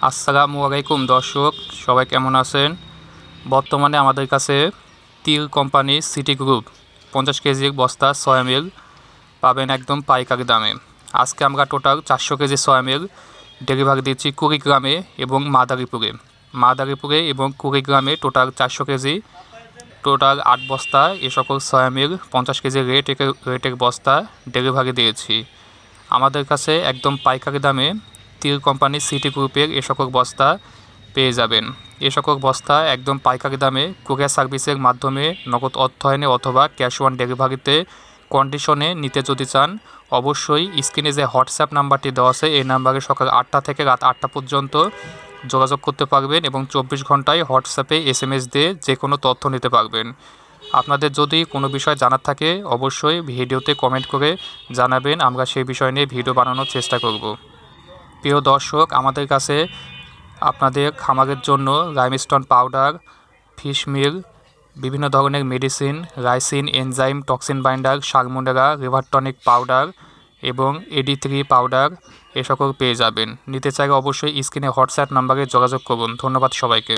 আসসালামু আলাইকুম দর্শক, সবাই কেমন আছেন? বর্তমানে আমাদের কাছে তিল কোম্পানি সিটি গ্রুপ 50 কেজির বস্তা সয়া মিল পাবেন একদম পাইকারি দামে। আজকে আমরা টোটাল 400 কেজি সয়া মিল ডেলিভারি দিচ্ছি কুড়িগ্রামে এবং মাদারীপুরে এবং কুড়িগ্রামে টোটাল 400 কেজি, টোটাল 8 বস্তা এ সকল সয়া মিল 50 কেজি রেটের বস্তা ডেলিভারি দিয়েছি। আমাদের কাছে একদম পাইকারি দামে তিল কোম্পানি সিটি গ্রুপের এ সকল বস্তা পেয়ে যাবেন। এ সকল বস্তা একদম পাইকারি দামে কুরিয়ার সার্ভিসের মাধ্যমে নগদ অর্থায়নে অথবা ক্যাশ অন ডেলিভারিতে কন্ডিশনে নিতে যদি চান, অবশ্যই স্ক্রিনে যে হোয়াটসঅ্যাপ নাম্বারটি দেওয়া আছে এই নাম্বারে সকাল 8টা থেকে রাত 8টা পর্যন্ত যোগাযোগ করতে পারবেন এবং 24 ঘন্টায় হোয়াটসঅ্যাপে SMS দিয়ে যে কোনো তথ্য নিতে পারবেন। আপনাদের যদি কোনো বিষয় জানার থাকে অবশ্যই ভিডিওতে কমেন্ট করে জানাবেন, আমরা সেই বিষয় নিয়ে ভিডিও বানানোর চেষ্টা করব। প্রিয় দর্শক, আমাদের কাছে আপনাদের খামারের জন্য লাইমস্টোন পাউডার, ফিশ মিল, বিভিন্ন ধরনের medicine, ricin, enzyme, toxin binder, salmonella, liver tonic powder এবং AD3 পাউডার এ সকল পেয়ে যাবেন। নিতে চাইলে অবশ্যই স্ক্রিনে হোয়াটসঅ্যাপ নাম্বারে যোগাযোগ করুন। ধন্যবাদ সবাইকে।